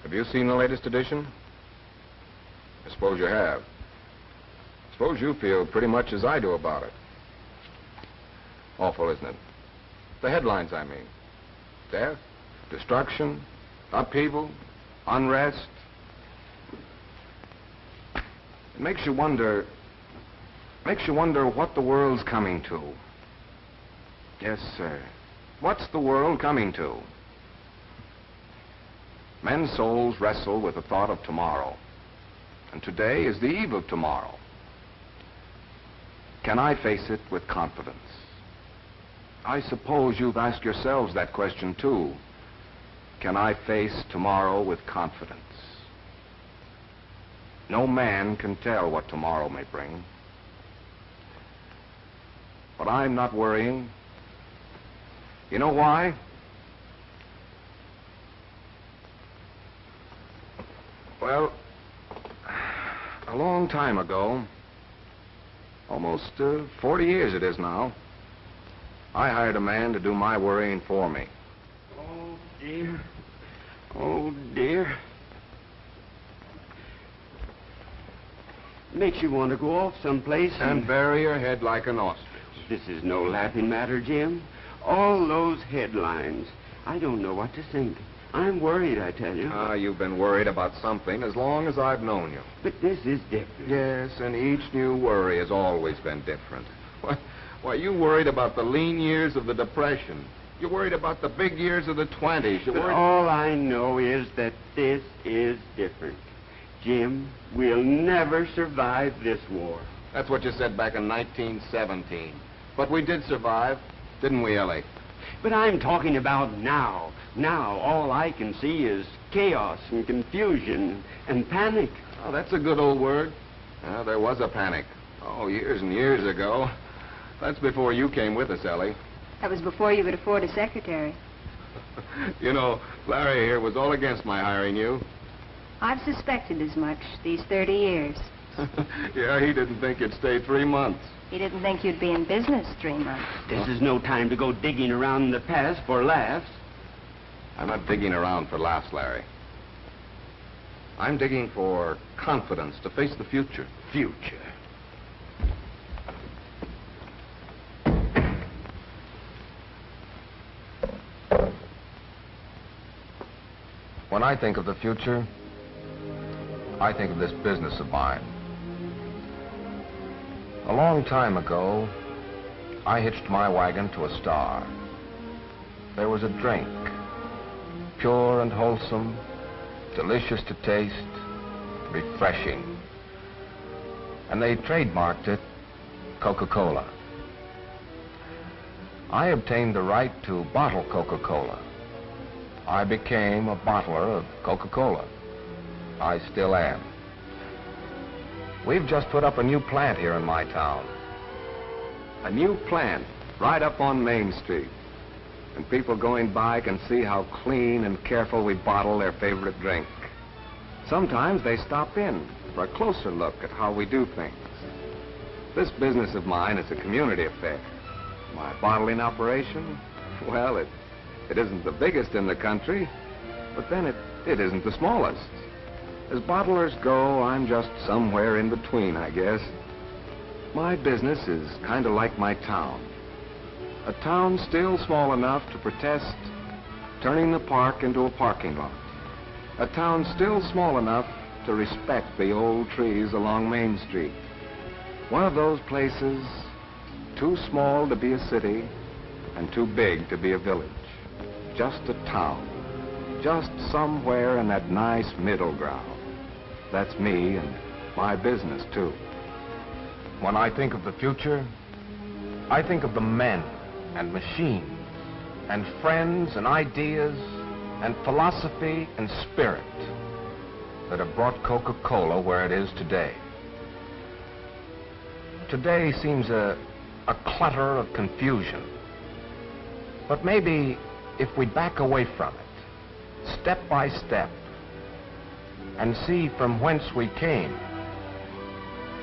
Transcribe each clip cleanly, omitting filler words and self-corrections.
Have you seen the latest edition? I suppose you have. Suppose you feel pretty much as I do about it. Awful, isn't it? The headlines, I mean. Death, destruction, upheaval, unrest. It makes you wonder what the world's coming to. Yes, sir. What's the world coming to? Men's souls wrestle with the thought of tomorrow. And today is the eve of tomorrow. Can I face it with confidence? I suppose you've asked yourselves that question too. Can I face tomorrow with confidence? No man can tell what tomorrow may bring. But I'm not worrying. You know why? Well, a long time ago, almost 40 years it is now, I hired a man to do my worrying for me. Oh, dear. Oh, dear. Makes you want to go off someplace And bury your head like an ostrich. This is no laughing matter, Jim. All those headlines. I don't know what to think. I'm worried, I tell you. You've been worried about something as long as I've known you. But this is different. Yes, and each new worry has always been different. Why, you worried about the lean years of the Depression. You worried about the big years of the 20s. You But worried... all I know is that this is different. Jim, we'll never survive this war. That's what you said back in 1917. But we did survive, didn't we, Ellie? But I'm talking about now. Now, all I can see is chaos and confusion and panic. Oh, that's a good old word. There was a panic. Oh, years and years ago. That's before you came with us, Ellie. That was before you could afford a secretary. You know, Larry here was all against my hiring you. I've suspected as much these 30 years. Yeah, he didn't think you'd stay 3 months. He didn't think you'd be in business 3 months. This is no time to go digging around in the past for laughs. I'm not digging around for laughs, Larry. I'm digging for confidence to face the future. Future. When I think of the future, I think of this business of mine. A long time ago, I hitched my wagon to a star. There was a drink, pure and wholesome, delicious to taste, refreshing. And they trademarked it Coca-Cola. I obtained the right to bottle Coca-Cola. I became a bottler of Coca-Cola. I still am. We've just put up a new plant here in my town. A new plant right up on Main Street. And people going by can see how clean and careful we bottle their favorite drink. Sometimes they stop in for a closer look at how we do things. This business of mine is a community affair. My bottling operation, well, it isn't the biggest in the country, but then it isn't the smallest. As bottlers go, I'm just somewhere in between, I guess. My business is kind of like my town. A town still small enough to protest turning the park into a parking lot. A town still small enough to respect the old trees along Main Street. One of those places too small to be a city and too big to be a village. Just a town. Just somewhere in that nice middle ground. That's me and my business, too. When I think of the future, I think of the men and machines and friends and ideas and philosophy and spirit that have brought Coca-Cola where it is today. Today seems a clutter of confusion. But maybe if we back away from it, step by step, and see from whence we came,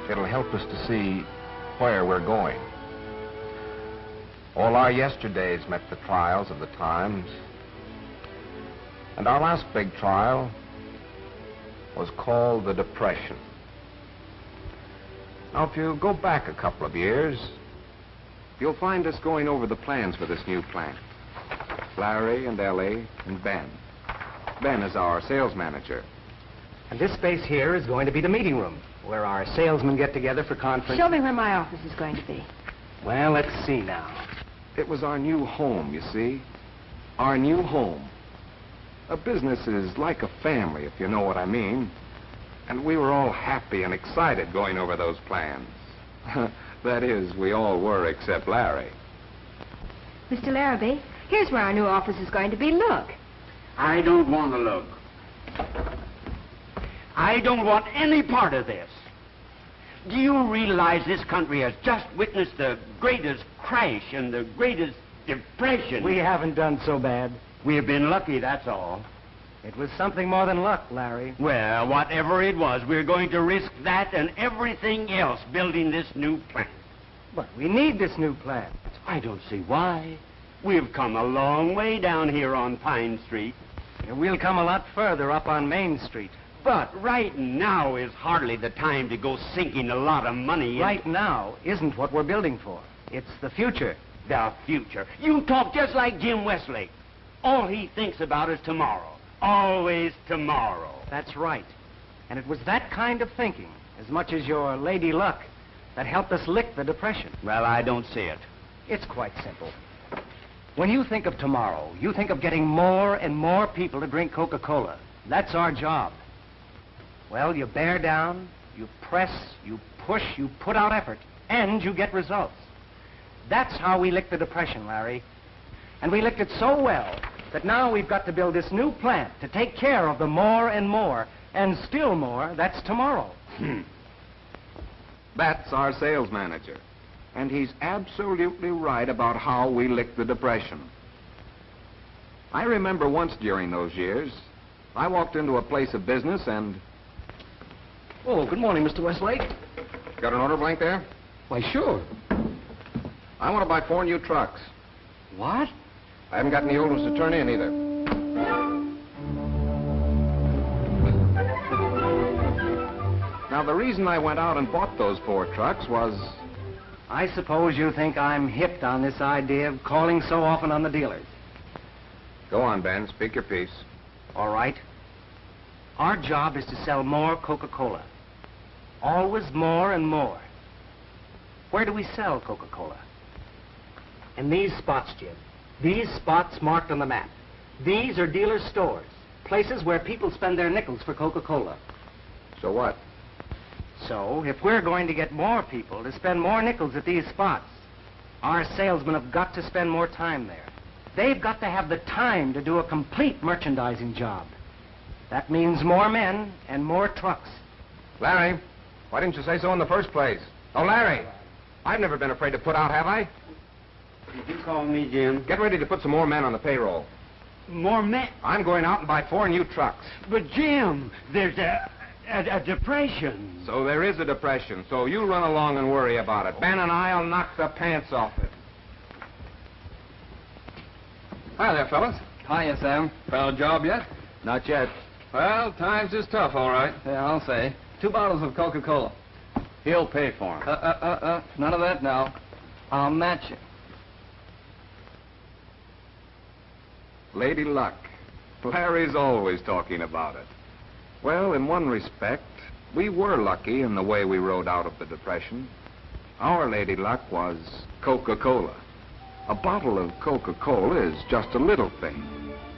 it'll help us to see where we're going. All our yesterdays met the trials of the times. And our last big trial was called the Depression. Now, if you go back a couple of years, you'll find us going over the plans for this new plant. Larry and Ellie and Ben. Ben is our sales manager. And this space here is going to be the meeting room, where our salesmen get together for conference. Show me where my office is going to be. Well, let's see now. It was our new home, you see. Our new home. A business is like a family, if you know what I mean. And we were all happy and excited going over those plans. That is, we all were except Larry. Mr. Larrabee, here's where our new office is going to be. Look. I don't want to look. I don't want any part of this. Do you realize this country has just witnessed the greatest crash and the greatest depression? We haven't done so bad. We have been lucky, that's all. It was something more than luck, Larry. Well, whatever it was, we're going to risk that and everything else building this new plant. But we need this new plant. I don't see why. We've come a long way down here on Pine Street. And we'll come a lot further up on Main Street. But right now is hardly the time to go sinking a lot of money into... Right now isn't what we're building for. It's the future. The future. You talk just like Jim Westlake. All he thinks about is tomorrow. Always tomorrow. That's right. And it was that kind of thinking, as much as your lady luck, that helped us lick the Depression. Well, I don't see it. It's quite simple. When you think of tomorrow, you think of getting more and more people to drink Coca-Cola. That's our job. Well, you bear down, you press, you push, you put out effort, and you get results. That's how we licked the Depression, Larry. And we licked it so well that now we've got to build this new plant to take care of the more and still more that's tomorrow. That's our sales manager. And he's absolutely right about how we licked the Depression. I remember once during those years, I walked into a place of business and... Oh, good morning, Mr. Westlake. Got an order blank there? Why, sure. I want to buy 4 new trucks. What? I haven't got any old ones to turn in either. Now, the reason I went out and bought those 4 trucks was... I suppose you think I'm hipped on this idea of calling so often on the dealers. Go on, Ben. Speak your piece. All right. Our job is to sell more Coca-Cola. Always more and more. Where do we sell Coca-Cola? In these spots, Jim. These spots marked on the map. These are dealer stores, places where people spend their nickels for Coca-Cola. So what? So, if we're going to get more people to spend more nickels at these spots, our salesmen have got to spend more time there. They've got to have the time to do a complete merchandising job. That means more men and more trucks. Larry, why didn't you say so in the first place? Oh, Larry, I've never been afraid to put out, have I? Did you call me, Jim? Get ready to put some more men on the payroll. More men? I'm going out and buy 4 new trucks. But, Jim, there's a depression. So there is a depression, so you run along and worry about it. Ben and I'll knock the pants off it. Hi there, fellas. Hiya, Sam. Found a job yet? Not yet. Well, times is tough, all right. Yeah, I'll say. 2 bottles of Coca-Cola. He'll pay for 'em. None of that now. I'll match it. Lady Luck. Larry's always talking about it. Well, in one respect, we were lucky in the way we rode out of the Depression. Our Lady Luck was Coca-Cola. A bottle of Coca-Cola is just a little thing.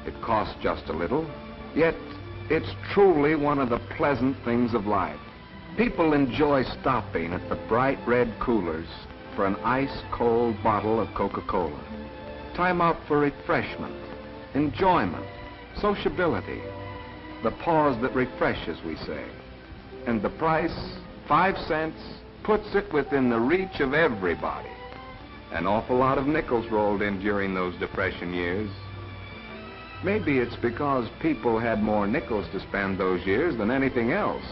It costs just a little, yet it's truly one of the pleasant things of life. People enjoy stopping at the bright red coolers for an ice-cold bottle of Coca-Cola. Time out for refreshment, enjoyment, sociability. The pause that refreshes, we say. And the price, 5 cents, puts it within the reach of everybody. An awful lot of nickels rolled in during those Depression years. Maybe it's because people had more nickels to spend those years than anything else.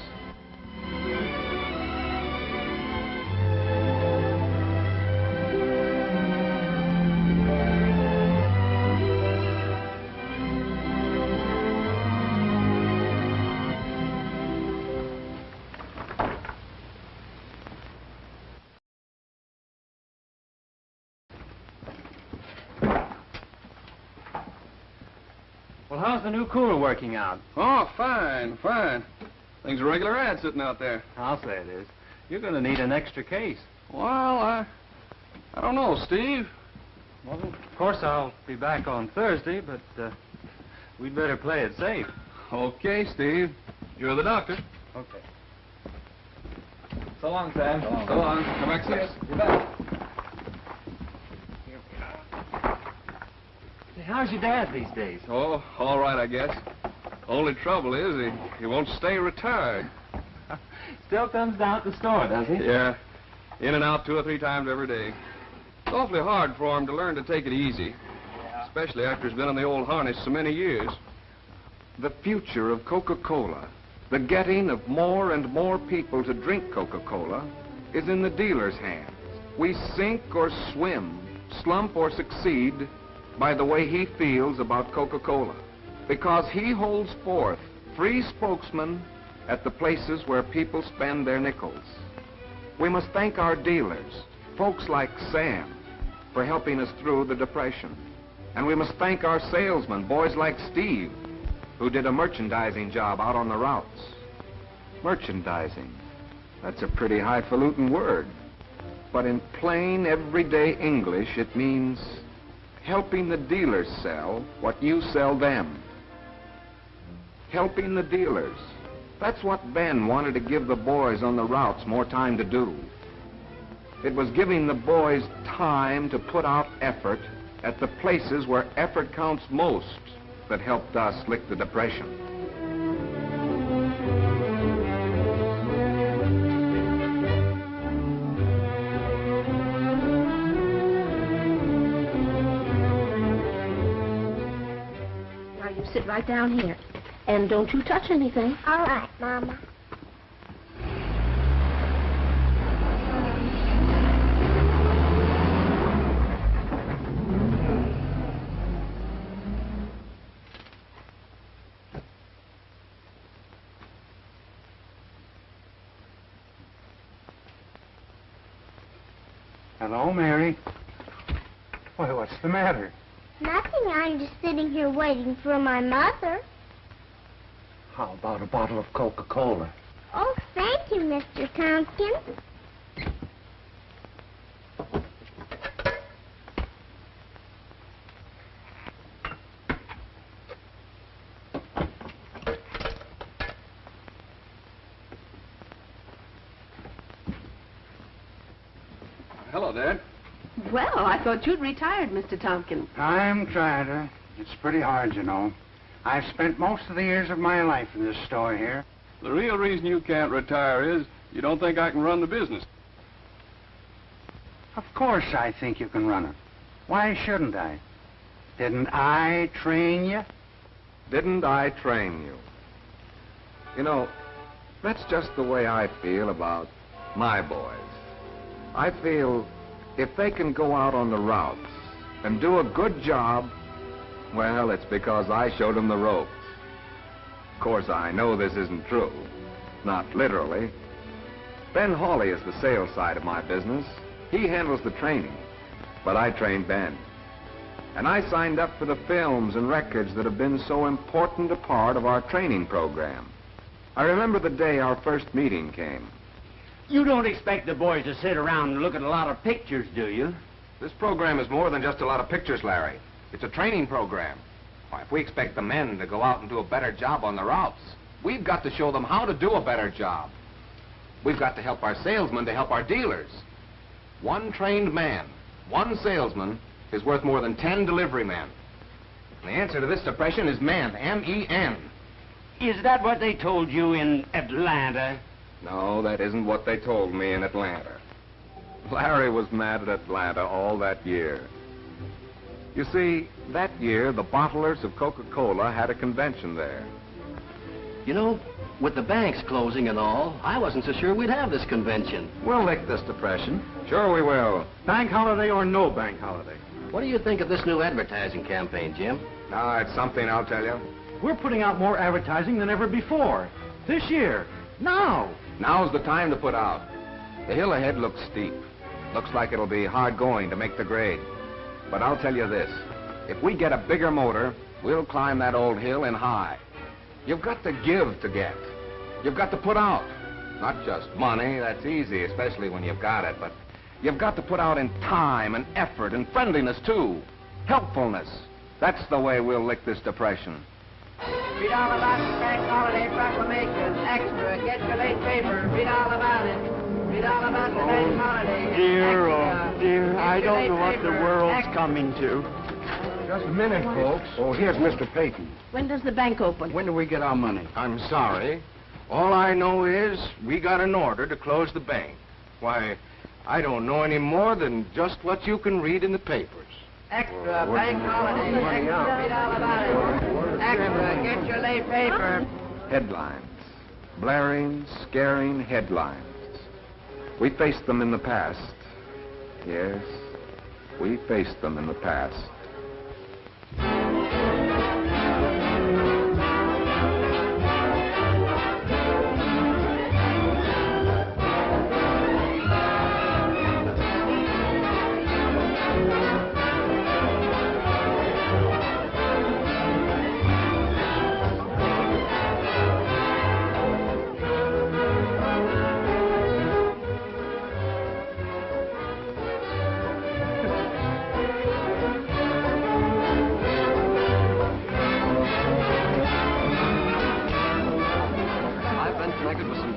Well, how's the new cooler working out? Oh, fine, fine. Things a regular ad sitting out there. I'll say it is. You're going to need an extra case. Well, I don't know, Steve. Well, of course, I'll be back on Thursday, but we'd better play it safe. Okay, Steve. You're the doctor. Okay. So long, Sam. So long. Come back soon. You bet. How's your dad these days? Oh, all right, I guess. Only trouble is he won't stay retired. Still comes down to the store, does he? Yeah. In and out 2 or 3 times every day. It's awfully hard for him to learn to take it easy. Yeah. Especially after he's been on the old harness so many years. The future of Coca-Cola, the getting of more and more people to drink Coca-Cola, is in the dealer's hands. We sink or swim, slump or succeed by the way he feels about Coca-Cola, because he holds forth free spokesman at the places where people spend their nickels. We must thank our dealers, folks like Sam, for helping us through the Depression. And we must thank our salesmen, boys like Steve, who did a merchandising job out on the routes. Merchandising, that's a pretty highfalutin word. But in plain, everyday English, it means helping the dealers sell what you sell them. Helping the dealers. That's what Ben wanted to give the boys on the routes more time to do. It was giving the boys time to put out effort at the places where effort counts most that helped us lick the Depression. Now you sit right down here. And don't you touch anything. All right, Mama. Hello, Mary. Why, what's the matter? Nothing. I'm just sitting here waiting for my mother. How about a bottle of Coca-Cola? Oh, thank you, Mr. Tompkins. Hello, Dad. Well, I thought you'd retired, Mr. Tompkins. I'm trying to. It's pretty hard, you know. I've spent most of the years of my life in this store here. The real reason you can't retire is you don't think I can run the business. Of course I think you can run it. Why shouldn't I? Didn't I train you? Didn't I train you? You know, that's just the way I feel about my boys. I feel if they can go out on the routes and do a good job, well, it's because I showed them the ropes. Of course, I know this isn't true. Not literally. Ben Hawley is the sales side of my business. He handles the training. But I trained Ben. And I signed up for the films and records that have been so important a part of our training program. I remember the day our first meeting came. You don't expect the boys to sit around and look at a lot of pictures, do you? This program is more than just a lot of pictures, Larry. It's a training program. Why, if we expect the men to go out and do a better job on the routes, we've got to show them how to do a better job. We've got to help our salesmen to help our dealers. One trained man, one salesman, is worth more than 10 delivery men. And the answer to this depression is men, M-E-N. Is that what they told you in Atlanta? No, that isn't what they told me in Atlanta. Larry was mad at Atlanta all that year. You see, that year, the bottlers of Coca-Cola had a convention there. You know, with the banks closing and all, I wasn't so sure we'd have this convention. We'll lick this depression. Sure we will. Bank holiday or no bank holiday? What do you think of this new advertising campaign, Jim? No, it's something, I'll tell you. We're putting out more advertising than ever before. This year. Now. Now's the time to put out. The hill ahead looks steep. Looks like it'll be hard going to make the grade. But I'll tell you this. If we get a bigger motor, We'll climb that old hill in high. You've got to give to get. You've got to put out. Not just money, that's easy, especially when you've got it, but you've got to put out in time and effort and friendliness, too. Helpfulness. That's the way we'll lick this depression. Read all about the bank holiday proclamation. Extra, get your late paper. Read all about it. Read all about the bank holiday. Dear, Extra. oh, dear, I Get your don't late know what the paper. world's Extra. coming to. Just a minute, folks. Oh, here's Mr. Peyton. When does the bank open? When do we get our money? I'm sorry. All I know is we got an order to close the bank. Why, I don't know any more than just what you can read in the papers. Extra, bank holiday. Extra, read all about it. Extra, get your late paper. Headlines. Blaring, scaring headlines. We faced them in the past. Yes, we faced them in the past.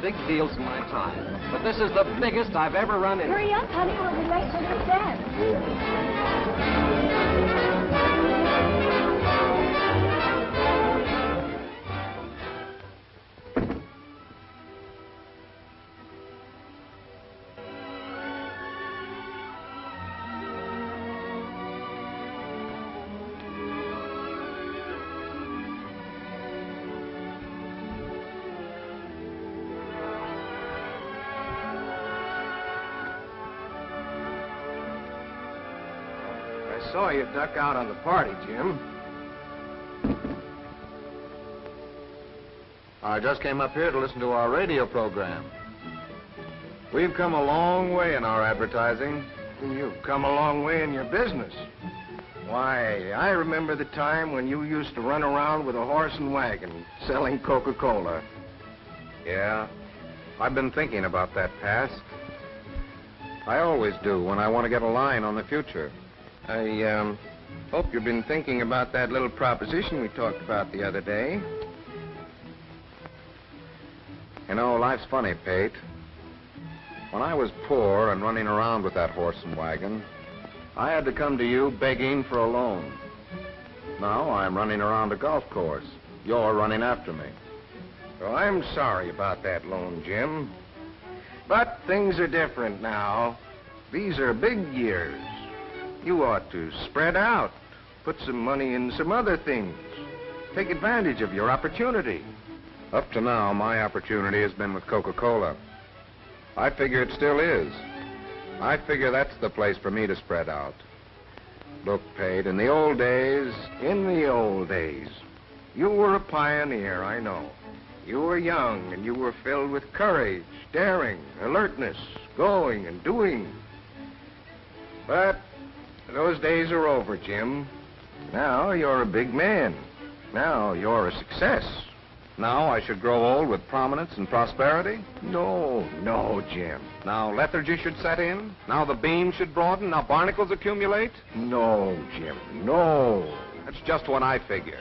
Big deals in my time, but this is the biggest I've ever run into. Hurry up, honey. We'll be late for the dance. I saw you duck out on the party, Jim. I just came up here to listen to our radio program. We've come a long way in our advertising. You've come a long way in your business. Why, I remember the time when you used to run around with a horse and wagon selling Coca-Cola. Yeah, I've been thinking about that past. I always do when I want to get a line on the future. I hope you've been thinking about that little proposition we talked about the other day. You know, life's funny, Pate. When I was poor and running around with that horse and wagon, I had to come to you begging for a loan. Now I'm running around a golf course. You're running after me. Well, I'm sorry about that loan, Jim. But things are different now. These are big years. You ought to spread out, put some money in some other things. Take advantage of your opportunity. Up to now, my opportunity has been with Coca-Cola. I figure it still is. I figure that's the place for me to spread out. Look, Pate, in the old days, you were a pioneer, I know. You were young, and you were filled with courage, daring, alertness, going and doing. But those days are over, Jim. Now you're a big man. Now you're a success. Now I should grow old with prominence and prosperity? No, Jim. Now lethargy should set in? Now the beam should broaden? Now barnacles accumulate? No, Jim, no. That's just what I figure.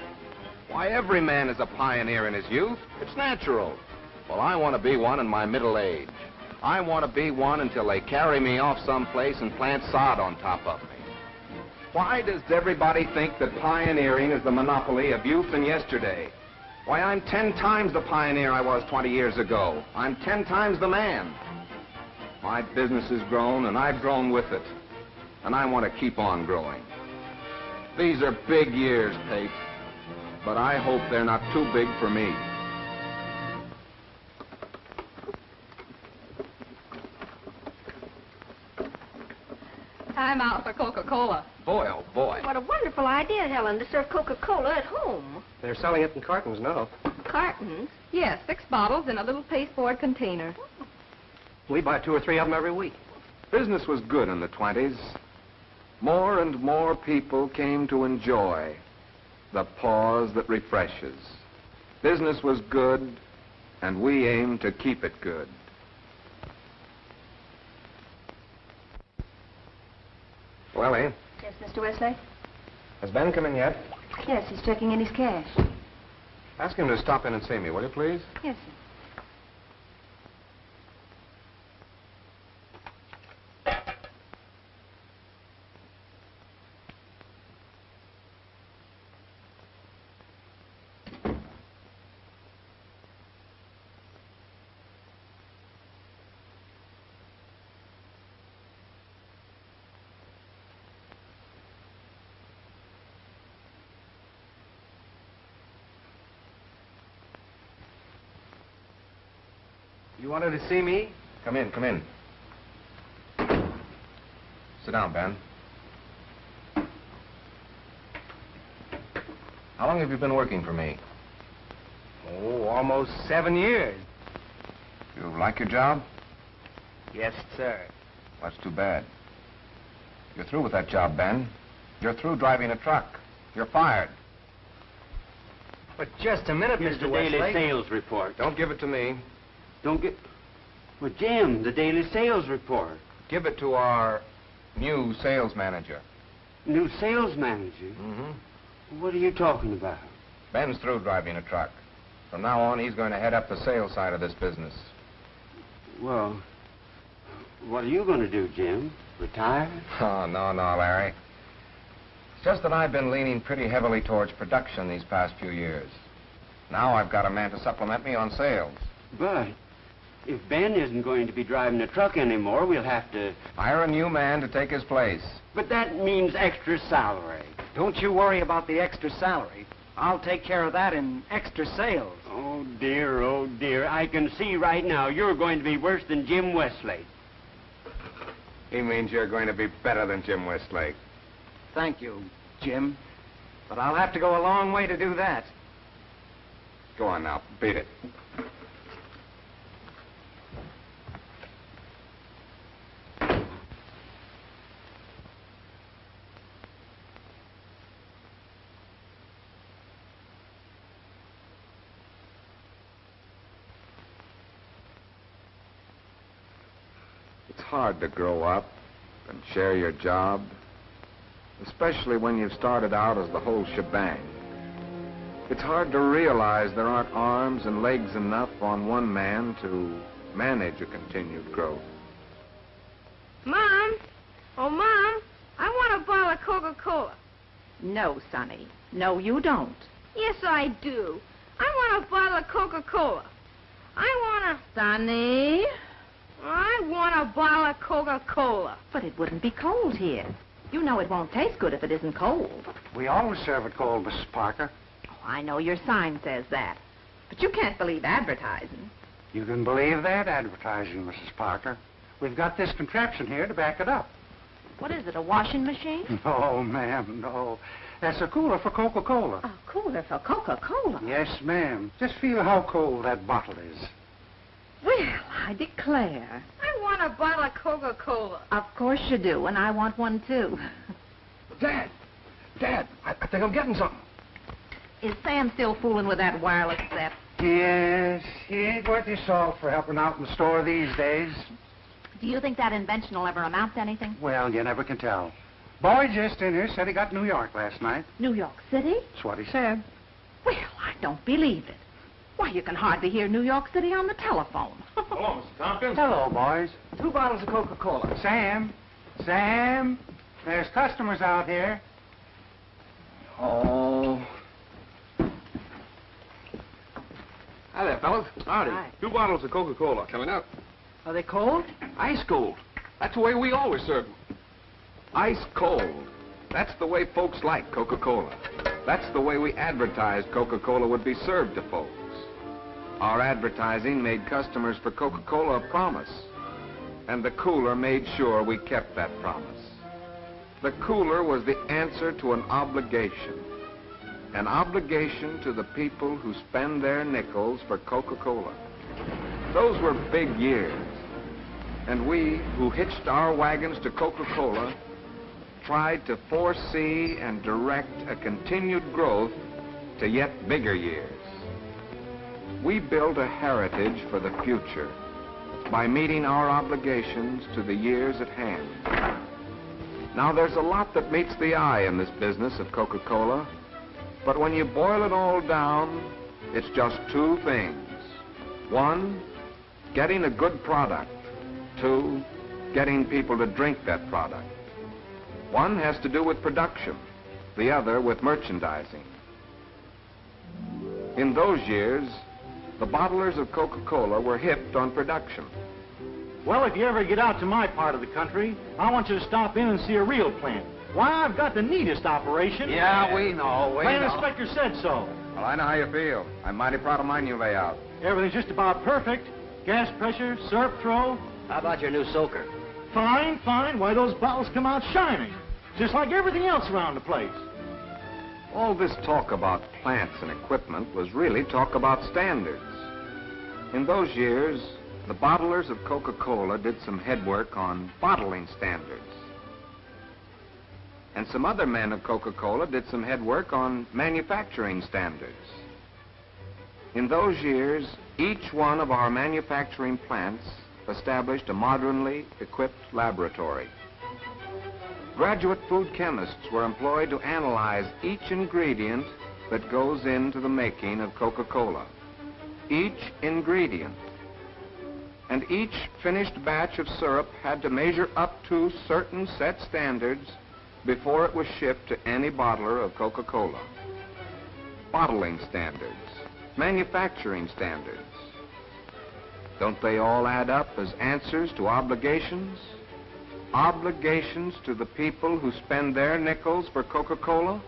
Why, every man is a pioneer in his youth. It's natural. Well, I want to be one in my middle age. I want to be one until they carry me off someplace and plant sod on top of me. Why does everybody think that pioneering is the monopoly of youth and yesterday? Why, I'm 10 times the pioneer I was 20 years ago. I'm 10 times the man. My business has grown, and I've grown with it. And I want to keep on growing. These are big years, Pate. But I hope they're not too big for me. Time out for Coca-Cola. Boy, oh boy. What a wonderful idea, Helen, to serve Coca-Cola at home. They're selling it in cartons now. Cartons? Yes, 6 bottles in a little pasteboard container. We buy 2 or 3 of them every week. Business was good in the 20s. More and more people came to enjoy the pause that refreshes. Business was good, and we aim to keep it good. Well, eh? Yes, Mr. Westlake? Has Ben come in yet? Yes, he's checking in his cash. Ask him to stop in and see me, will you, please? Yes, sir. You wanted to see me? Come in, come in. Sit down, Ben. How long have you been working for me? Oh, almost 7 years. You like your job? Yes, sir. That's too bad. You're through with that job, Ben. You're through driving a truck. You're fired. But just a minute, Here's Mr. the daily Westlake. sales report. Don't give it to me. Don't get... Well, Jim, the daily sales report. Give it to our new sales manager. New sales manager? Mm-hmm. What are you talking about? Ben's through driving a truck. From now on, he's going to head up the sales side of this business. Well, what are you going to do, Jim? Retire? Oh, no, Larry. It's just that I've been leaning pretty heavily towards production these past few years. Now I've got a man to supplement me on sales. But if Ben isn't going to be driving the truck anymore, we'll have to... Hire a new man to take his place. But that means extra salary. Don't you worry about the extra salary. I'll take care of that in extra sales. Oh, dear. I can see right now you're going to be worse than Jim Westlake. He means you're going to be better than Jim Westlake. Thank you, Jim. But I'll have to go a long way to do that. Go on now, beat it. It's hard to grow up and share your job, especially when you've started out as the whole shebang. It's hard to realize there aren't arms and legs enough on one man to manage a continued growth. Mom! Oh, Mom, I want a bottle of Coca-Cola. No, Sonny. No, you don't. Yes, I do. I want a bottle of Coca-Cola. Sonny? I want a bottle of Coca-Cola. But it wouldn't be cold here. You know it won't taste good if it isn't cold. We always serve it cold, Mrs. Parker. Oh, I know your sign says that. But you can't believe advertising. You can believe that advertising, Mrs. Parker. We've got this contraption here to back it up. What is it, a washing machine? No, ma'am, no. That's a cooler for Coca-Cola. A cooler for Coca-Cola? Yes, ma'am. Just feel how cold that bottle is. Well, I declare. I want a bottle of Coca-Cola. Of course you do, and I want one, too. Dad, I think I'm getting something. Is Sam still fooling with that wireless set? Yes, he ain't worth his salt for helping out in the store these days. Do you think that invention will ever amount to anything? Well, you never can tell. Boy just in here said he got New York last night. New York City? That's what he said. Well, I don't believe it. Why, you can hardly hear New York City on the telephone. Hello, Mr. Tompkins. Hello, boys. 2 bottles of Coca-Cola. Sam, there's customers out here. Oh. Hi there, fellas. Howdy. Hi. 2 bottles of Coca-Cola coming up. Are they cold? Ice cold. That's the way we always serve them. Ice cold. That's the way folks like Coca-Cola. That's the way we advertised Coca-Cola would be served to folks. Our advertising made customers for Coca-Cola a promise. And the cooler made sure we kept that promise. The cooler was the answer to an obligation. An obligation to the people who spend their nickels for Coca-Cola. Those were big years. And we, who hitched our wagons to Coca-Cola, tried to foresee and direct a continued growth to yet bigger years. We built a heritage for the future by meeting our obligations to the years at hand. Now, there's a lot that meets the eye in this business of Coca-Cola, but when you boil it all down, it's just two things. One, getting a good product. Two, getting people to drink that product. One has to do with production, the other with merchandising. In those years, the bottlers of Coca-Cola were hipped on production. Well, if you ever get out to my part of the country, I want you to stop in and see a real plant. Why, I've got the neatest operation. Yeah, we know, Plant inspector said so. Well, I know how you feel. I'm mighty proud of my new layout. Everything's just about perfect. Gas pressure, syrup throw. How about your new soaker? Fine, fine. Why, those bottles come out shining. Just like everything else around the place. All this talk about plants and equipment was really talk about standards. In those years, the bottlers of Coca-Cola did some headwork on bottling standards. And some other men of Coca-Cola did some headwork on manufacturing standards. In those years, each one of our manufacturing plants established a modernly equipped laboratory. Graduate food chemists were employed to analyze each ingredient that goes into the making of Coca-Cola. Each ingredient. And each finished batch of syrup had to measure up to certain set standards before it was shipped to any bottler of Coca-Cola. Bottling standards, manufacturing standards. Don't they all add up as answers to obligations? Obligations to the people who spend their nickels for Coca-Cola?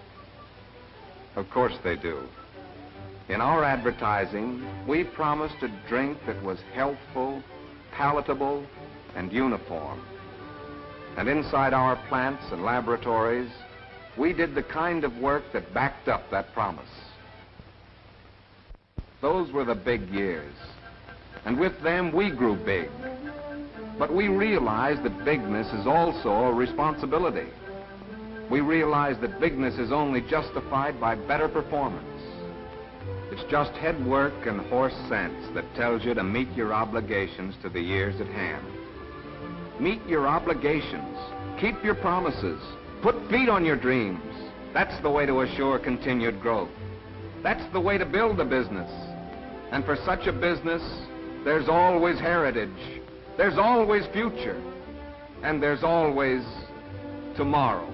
Of course they do. In our advertising, we promised a drink that was healthful, palatable, and uniform. And inside our plants and laboratories, we did the kind of work that backed up that promise. Those were the big years. And with them, we grew big. But we realized that bigness is also a responsibility. We realized that bigness is only justified by better performance. It's just head work and horse sense that tells you to meet your obligations to the years at hand. Meet your obligations. Keep your promises. Put feet on your dreams. That's the way to assure continued growth. That's the way to build a business. And for such a business, there's always heritage. There's always future. And there's always tomorrow.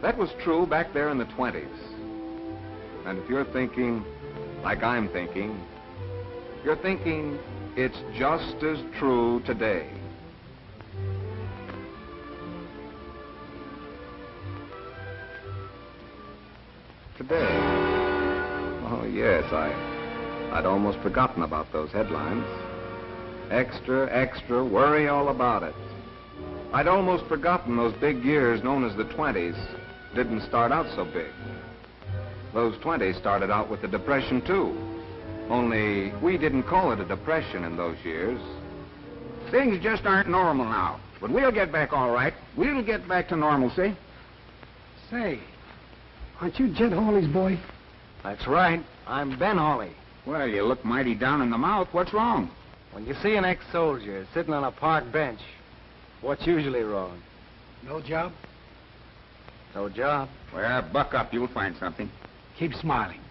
That was true back there in the 20s. And if you're thinking, like I'm thinking, you're thinking it's just as true today. Today? Oh, yes, I'd almost forgotten about those headlines. Extra, extra, worry all about it. I'd almost forgotten those big years known as the 20s didn't start out so big. Those 20s started out with the Depression, too. Only we didn't call it a depression in those years. Things just aren't normal now. But we'll get back all right. We'll get back to normalcy. Say, Aren't you Jed Hawley's boy? that's right. I'm Ben Hawley. Well, you look mighty down in the mouth. What's wrong? When you see an ex-soldier sitting on a park bench, what's usually wrong? No job? No job. Well, buck up. You'll find something. Keep smiling.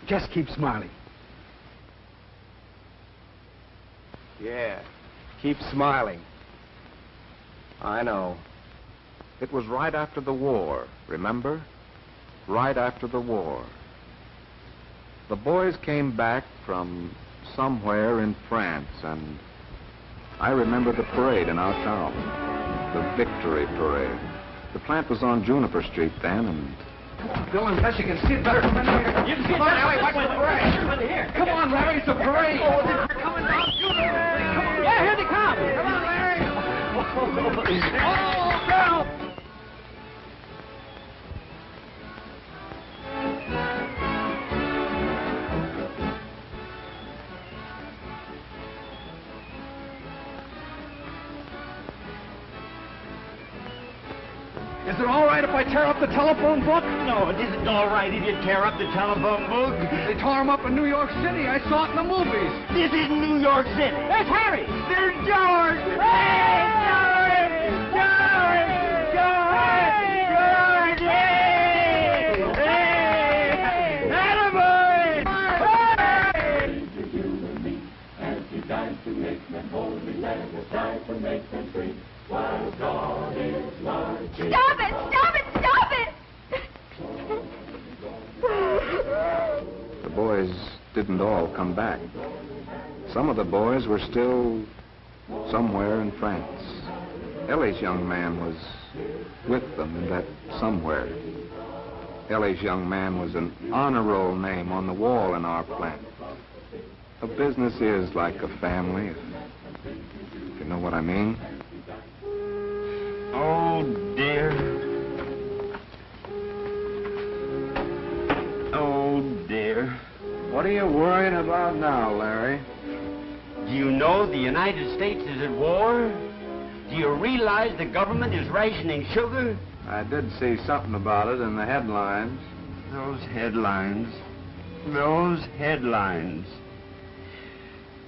Just keep smiling. Yeah, keep smiling. I know. It was right after the war, remember? Right after the war. The boys came back from somewhere in France, and I remember the parade in our town, the Victory Parade. The plant was on Juniper Street then, and... Bill, unless you can see it better, come in here. You can see it better. Larry, watch the parade. Come on, Larry, it's a parade. Oh, they're coming down Juniper. Yeah, here they come. Come on, Larry. Oh, down. Is it all right if I tear up the telephone book? No, it isn't all right if you tear up the telephone book. They tore him up in New York City. I saw it in the movies. This isn't New York City. There's Harry. There's George. Hey, George! George! George! George! Hey! Hey! Attaboy! Stop it! Stop it! Stop it! The boys didn't all come back. Some of the boys were still somewhere in France. Ellie's young man was with them in that somewhere. Ellie's young man was an honor roll name on the wall in our plant. A business is like a family, if you know what I mean. Oh, dear. Oh, dear. What are you worrying about now, Larry? Do you know the United States is at war? Do you realize the government is rationing sugar? I did see something about it in the headlines. Those headlines. Those headlines.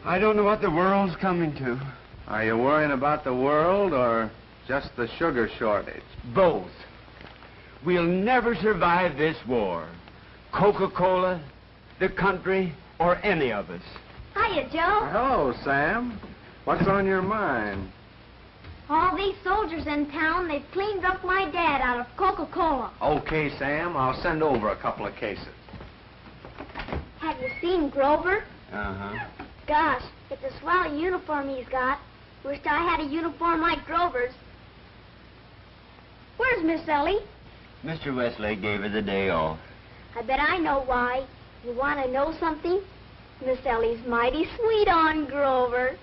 I don't know what the world's coming to. Are you worrying about the world or just the sugar shortage? Both. We'll never survive this war. Coca-Cola, the country, or any of us. Hiya, Joe. Hello, Sam. What's on your mind? All these soldiers in town, they've cleaned up my dad out of Coca-Cola. Okay, Sam, I'll send over a couple of cases. Have you seen Grover? Uh-huh. Gosh, it's a swell uniform he's got. Wished I had a uniform like Grover's. Where's Miss Ellie? Mr. Westlake gave her the day off. I bet I know why. You want to know something? Miss Ellie's mighty sweet on Grover.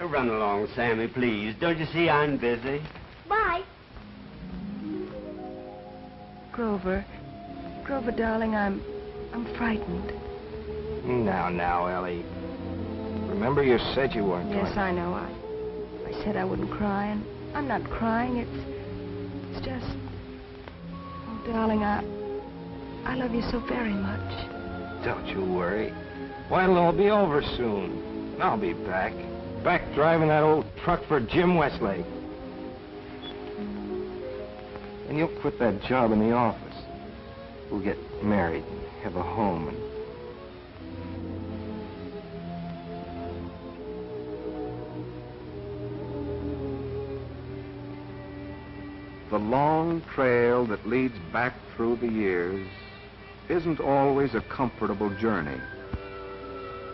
Run along, Sammy, please. Don't you see I'm busy? Bye. Grover, darling, I'm frightened. Now, Ellie. Remember you said you weren't Yes, going I know. I said I wouldn't cry, and I'm not crying. It's just, oh, darling, I love you so very much. Don't you worry. Why, it'll all be over soon. I'll be back. Back driving that old truck for Jim Westlake. And you'll quit that job in the office. We'll get married and have a home and... The long trail that leads back through the years isn't always a comfortable journey.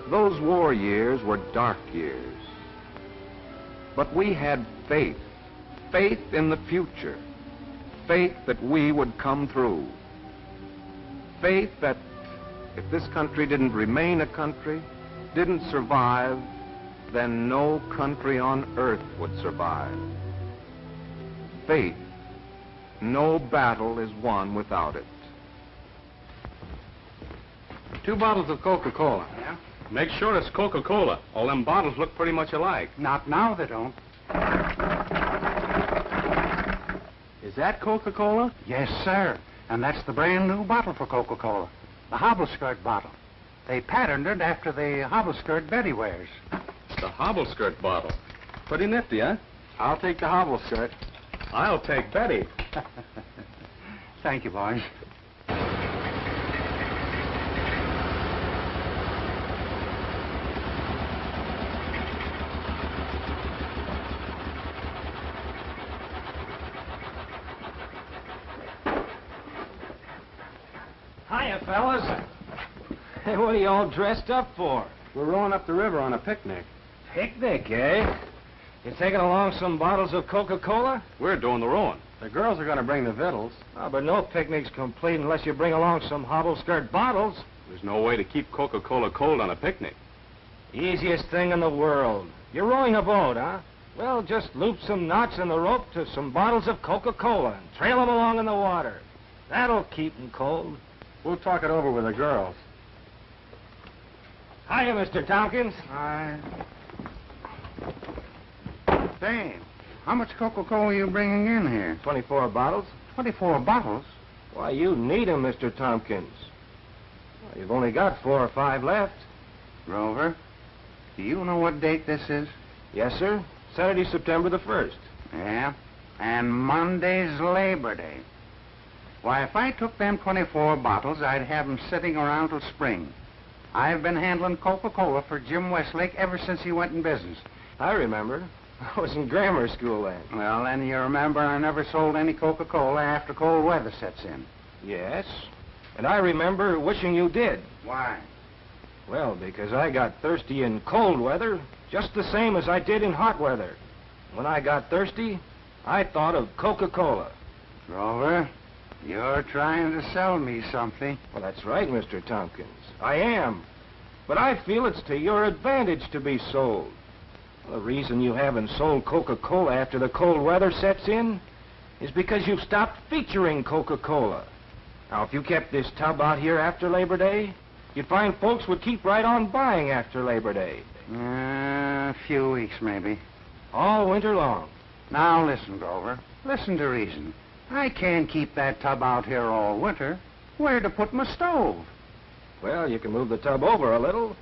Those war years were dark years. But we had faith in the future, faith that we would come through, faith that if this country didn't remain a country, didn't survive, then no country on earth would survive. Faith. No battle is won without it. 2 bottles of Coca-Cola. Yeah? Make sure it's Coca-Cola. All them bottles look pretty much alike. Not now, they don't. Is that Coca-Cola? Yes, sir. And that's the brand new bottle for Coca-Cola. The hobble skirt bottle. They patterned it after the hobble skirt Betty wears. The hobble skirt bottle. Pretty nifty, huh? I'll take the hobble skirt. I'll take Betty. Thank you, boys. Hiya, fellas. Hey, what are you all dressed up for? We're rowing up the river on a picnic. Picnic, eh? You taking along some bottles of Coca-Cola? We're doing the rowing. The girls are going to bring the victuals. Oh, but no picnic's complete unless you bring along some hobble-skirt bottles. There's no way to keep Coca-Cola cold on a picnic. Easiest thing in the world. You're rowing a boat, huh? Well, just loop some knots in the rope to some bottles of Coca-Cola and trail them along in the water. That'll keep them cold. We'll talk it over with the girls. Hiya, Mr. Tompkins. Hi. Say, How much Coca-Cola are you bringing in here? 24 bottles. 24 bottles? Why, you need 'em, Mr. Tompkins. Well, you've only got 4 or 5 left. Grover, do you know what date this is? Yes, sir. Saturday, September the 1st. Yeah, and Monday's Labor Day. Why, if I took them 24 bottles, I'd have 'em sitting around till spring. I've been handling Coca-Cola for Jim Westlake ever since he went in business. I remember. I was in grammar school then. Well, then you remember I never sold any Coca-Cola after cold weather sets in. Yes. And I remember wishing you did. Why? Well, because I got thirsty in cold weather just the same as I did in hot weather. When I got thirsty, I thought of Coca-Cola. Grover, you're trying to sell me something. Well, that's right, Mr. Tompkins. I am. But I feel it's to your advantage to be sold. The reason you haven't sold Coca-Cola after the cold weather sets in is because you've stopped featuring Coca-Cola. Now, if you kept this tub out here after Labor Day, you'd find folks would keep right on buying after Labor Day. A few weeks, maybe. All winter long. Now, listen, Grover. Listen to reason. I can't keep that tub out here all winter. Where to put my stove? Well, you can move the tub over a little.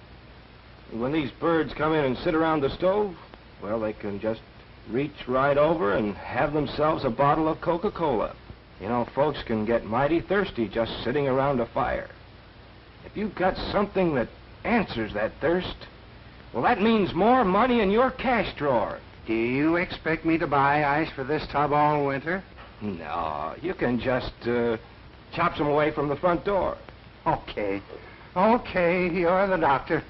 And when these birds come in and sit around the stove, well, they can just reach right over and have themselves a bottle of Coca-Cola. You know, folks can get mighty thirsty just sitting around a fire. If you've got something that answers that thirst, well, that means more money in your cash drawer. Do you expect me to buy ice for this tub all winter? No, you can just chop some away from the front door. Okay. Okay, you're the doctor.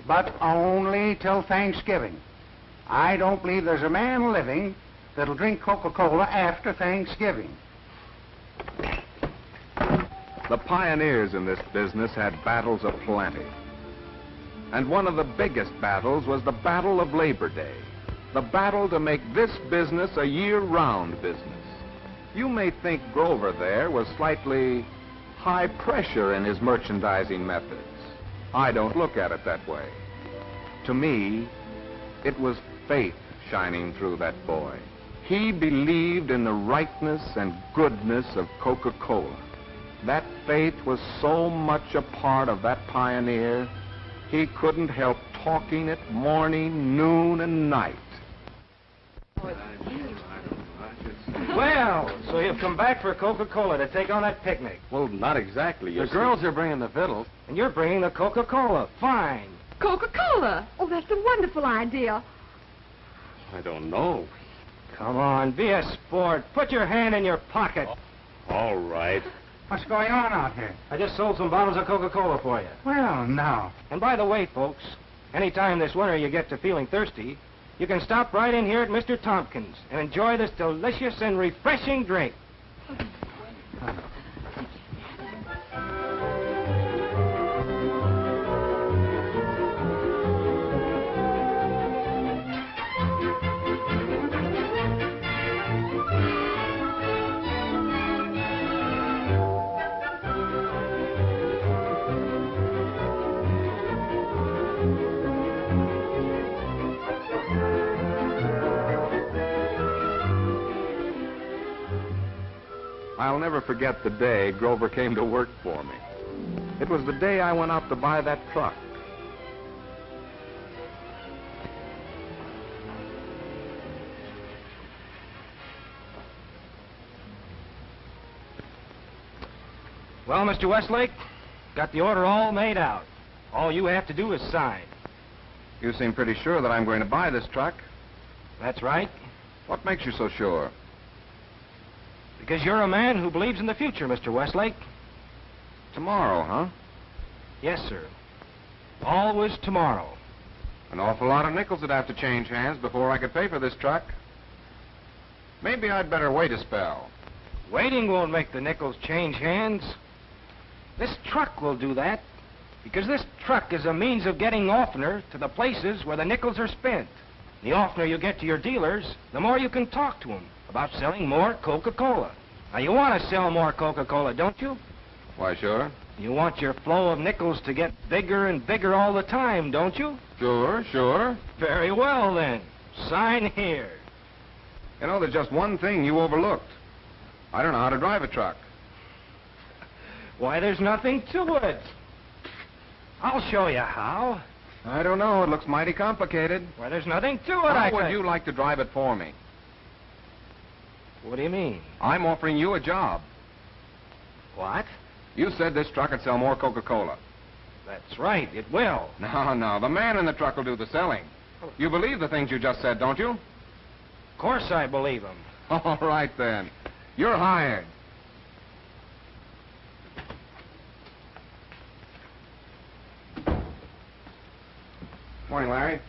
But only till Thanksgiving. I don't believe there's a man living that'll drink Coca-Cola after Thanksgiving. The pioneers in this business had battles aplenty. And one of the biggest battles was the Battle of Labor Day. The battle to make this business a year-round business. You may think Grover there was slightly high pressure in his merchandising methods. I don't look at it that way. To me, it was faith shining through that boy. He believed in the rightness and goodness of Coca-Cola. That faith was so much a part of that pioneer, he couldn't help talking it morning, noon, and night. Well, so you've come back for Coca-Cola to take on that picnic. Well, not exactly. The girls are bringing the fiddles. And you're bringing the Coca-Cola. Fine. Coca-Cola? Oh, that's a wonderful idea. I don't know. Come on, be a sport. Put your hand in your pocket. All right. What's going on out here? I just sold some bottles of Coca-Cola for you. Well, now. And by the way, folks, anytime this winter you get to feeling thirsty, you can stop right in here at Mr. Tompkins and enjoy this delicious and refreshing drink. I'll never forget the day Grover came to work for me. It was the day I went out to buy that truck. Well, Mr. Westlake, got the order all made out. All you have to do is sign. You seem pretty sure that I'm going to buy this truck. That's right. What makes you so sure? Because you're a man who believes in the future, Mr. Westlake. Tomorrow, huh? Yes, sir. Always tomorrow. An awful lot of nickels would have to change hands before I could pay for this truck. Maybe I'd better wait a spell. Waiting won't make the nickels change hands. This truck will do that, because this truck is a means of getting oftener to the places where the nickels are spent. The oftener you get to your dealers, the more you can talk to them about selling more Coca-Cola. Now, you want to sell more Coca-Cola, don't you? Why, sure. You want your flow of nickels to get bigger and bigger all the time, don't you? Sure, sure. Very well, then. Sign here. You know, there's just one thing you overlooked. I don't know how to drive a truck. Why, there's nothing to it. I'll show you how. I don't know. It looks mighty complicated. Why, there's nothing to it. How would you like to drive it for me? What do you mean? I'm offering you a job. What? You said this truck would sell more Coca-Cola. That's right, it will. No, the man in the truck will do the selling. You believe the things you just said, don't you? Of course I believe him. All right, then. You're hired. Morning, Larry.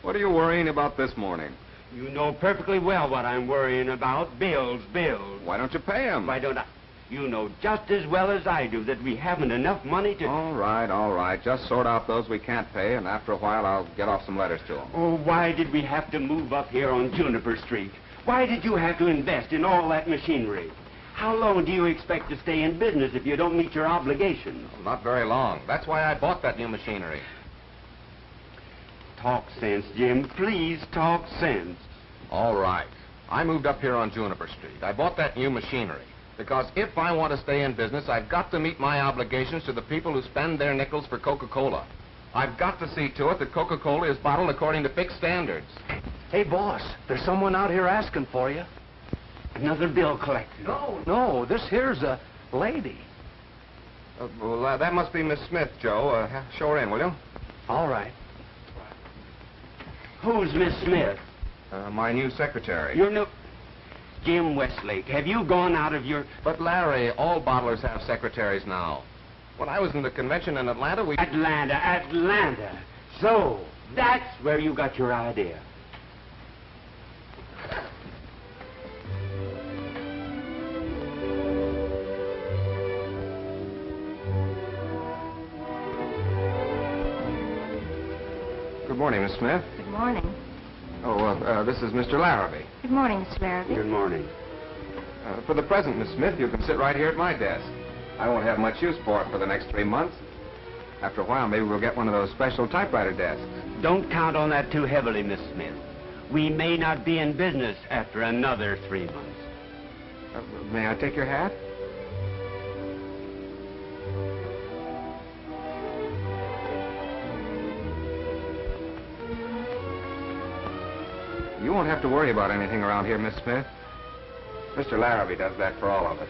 What are you worrying about this morning? You know perfectly well what I'm worrying about. Bills. Why don't you pay them? Why don't I? You know just as well as I do that we haven't enough money to... All right. Just sort out those we can't pay, and after a while I'll get off some letters to them. Oh, why did we have to move up here on Juniper Street? Why did you have to invest in all that machinery? How long do you expect to stay in business if you don't meet your obligations? Well, not very long. That's why I bought that new machinery. Talk sense, Jim. Please talk sense. All right. I moved up here on Juniper Street. I bought that new machinery because if I want to stay in business, I've got to meet my obligations to the people who spend their nickels for Coca-Cola. I've got to see to it that Coca-Cola is bottled according to fixed standards. Hey, boss, there's someone out here asking for you. Another bill collector. No, this here's a lady. Well, that must be Miss Smith, Joe. Show her in, will you? All right. Who's Miss Smith? My new secretary. Your new... Jim Westlake, have you gone out of your... But, Larry, all bottlers have secretaries now. When I was in the convention in Atlanta, we... Atlanta. So, that's where you got your idea. Good morning, Miss Smith. Good morning. Oh, this is Mr. Larrabee. Good morning, Mr. Larrabee. Good morning. For the present, Miss Smith, you can sit right here at my desk. I won't have much use for it for the next 3 months. After a while, maybe we'll get one of those special typewriter desks. Don't count on that too heavily, Miss Smith. We may not be in business after another 3 months. May I take your hat? You won't have to worry about anything around here, Miss Smith. Mr. Larrabee does that for all of us.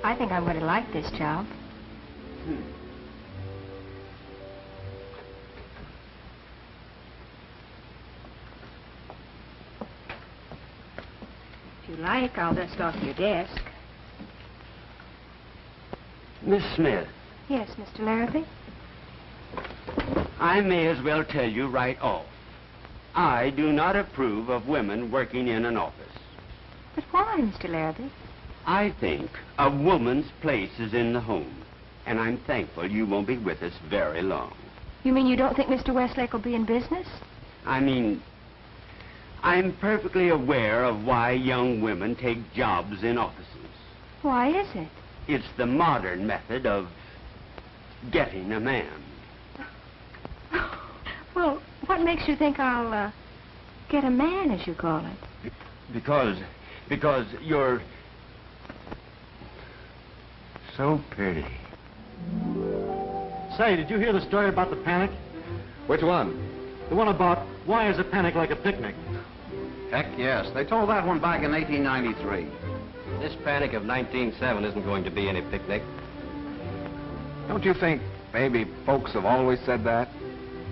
I think I'm going to like this job. If you like, I'll dust off your desk. Miss Smith. Yes, Mr. Larrabee? I may as well tell you right off. I do not approve of women working in an office. But why, Mr. Larrabee? I think a woman's place is in the home, and I'm thankful you won't be with us very long. You mean you don't think Mr. Westlake will be in business? I mean, I'm perfectly aware of why young women take jobs in offices. Why is it? It's the modern method of getting a man. Well, what makes you think I'll, get a man, as you call it? Because you're so pretty. Say, did you hear the story about the panic? Which one? The one about why is a panic like a picnic? Heck, yes. They told that one back in 1893. This panic of 1907 isn't going to be any picnic. Don't you think maybe folks have always said that?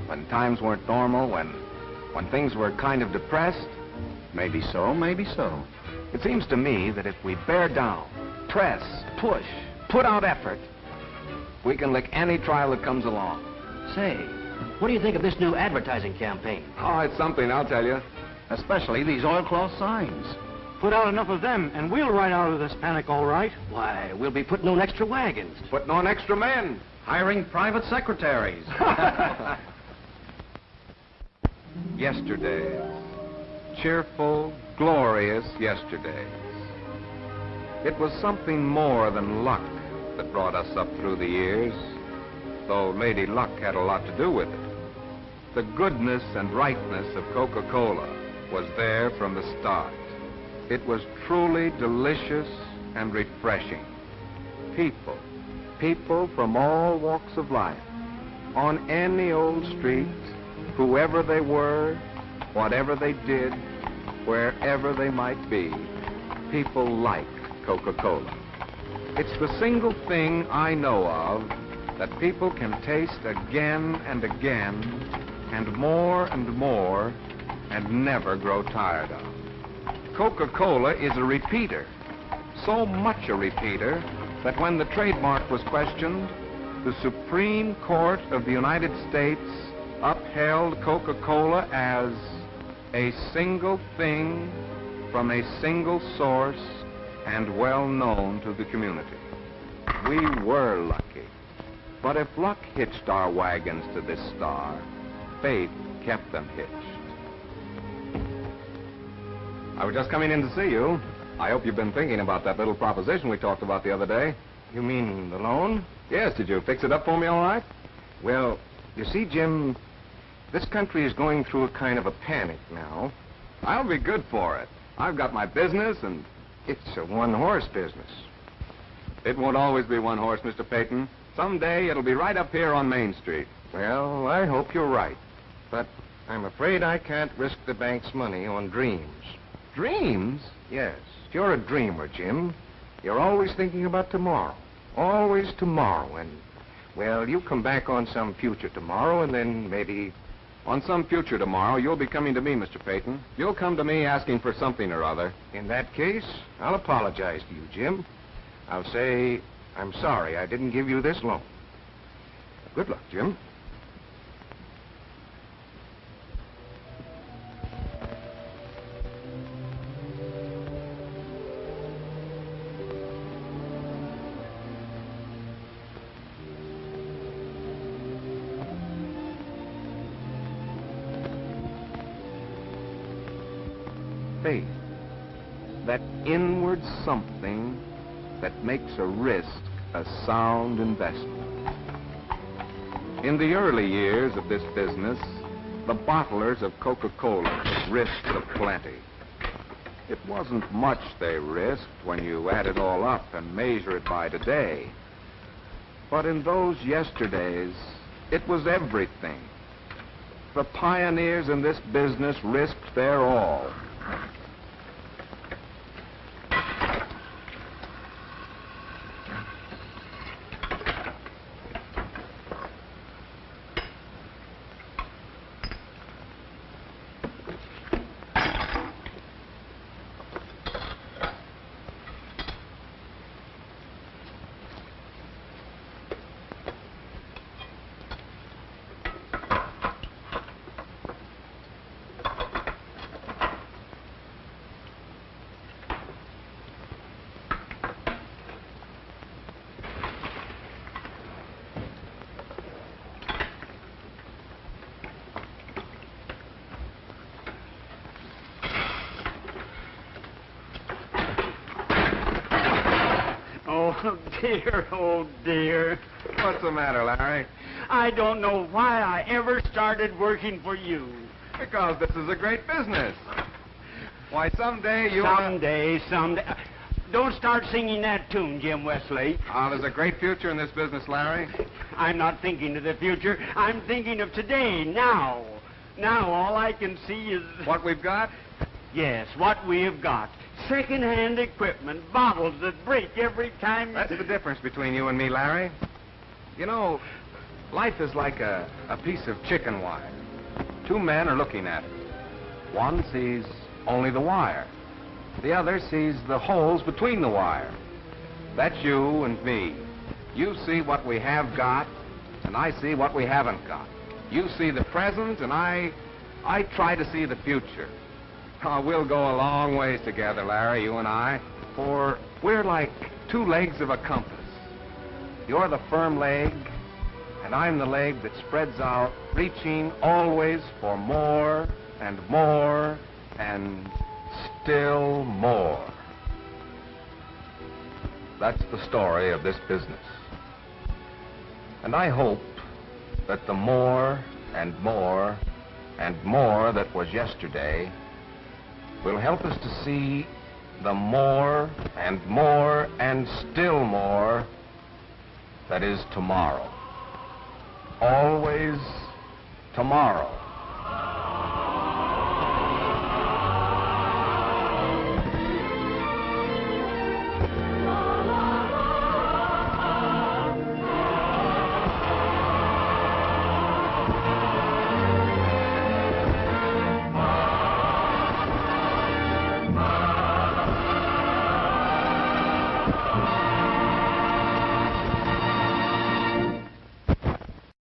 When times weren't normal, when things were kind of depressed? Maybe so, maybe so. It seems to me that if we bear down, press, push, put out effort, we can lick any trial that comes along. Say, what do you think of this new advertising campaign? Oh, it's something, I'll tell you. Especially these oilcloth signs. Put out enough of them, and we'll ride out of this panic all right. Why, we'll be putting on extra wagons. Putting on extra men. Hiring private secretaries. Yesterdays. Cheerful, glorious yesterdays. It was something more than luck that brought us up through the years, though Lady Luck had a lot to do with it. The goodness and rightness of Coca-Cola was there from the start. It was truly delicious and refreshing. People from all walks of life, on any old street, whoever they were, whatever they did, wherever they might be, people like Coca-Cola. It's the single thing I know of that people can taste again and again, and more, and never grow tired of. Coca-Cola is a repeater, so much a repeater that when the trademark was questioned, the Supreme Court of the United States upheld Coca-Cola as a single thing from a single source and well known to the community. We were lucky, but if luck hitched our wagons to this star, faith kept them hitched. I was just coming in to see you. I hope you've been thinking about that little proposition we talked about the other day. You mean the loan? Yes, did you fix it up for me all right? Well, you see, Jim, this country is going through a kind of a panic now. I'll be good for it. I've got my business and... It's a one-horse business. It won't always be one horse, Mr. Peyton. Someday it'll be right up here on Main Street. Well, I hope you're right. But I'm afraid I can't risk the bank's money on dreams. Dreams? Yes. You're a dreamer, Jim. You're always thinking about tomorrow. Always tomorrow. And, well, you come back on some future tomorrow, and then maybe... On some future tomorrow, you'll be coming to me, Mr. Peyton. You'll come to me asking for something or other. In that case, I'll apologize to you, Jim. I'll say, I'm sorry I didn't give you this loan. Good luck, Jim. Faith, that inward something that makes a risk a sound investment. In the early years of this business, the bottlers of Coca-Cola took risks of plenty. It wasn't much they risked when you add it all up and measure it by today. But in those yesterdays, it was everything. The pioneers in this business risked their all. Oh, dear, oh, dear. What's the matter, Larry? I don't know why I ever started working for you. Because this is a great business. Why, someday you... Someday. Don't start singing that tune, Jim Wesley. Oh, there's a great future in this business, Larry. I'm not thinking of the future. I'm thinking of today, now. Now, all I can see is... What we've got? Yes, what we have got. Second-hand equipment, bottles that break every time... That's the difference between you and me, Larry. You know, life is like a piece of chicken wire. Two men are looking at it. One sees only the wire. The other sees the holes between the wire. That's you and me. You see what we have got, and I see what we haven't got. You see the present, and I try to see the future. Oh, we'll go a long ways together, Larry, you and I, for we're like two legs of a compass. You're the firm leg, and I'm the leg that spreads out, reaching always for more and more and still more. That's the story of this business. And I hope that the more and more and more that was yesterday will help us to see the more and more and still more that is tomorrow. Always tomorrow.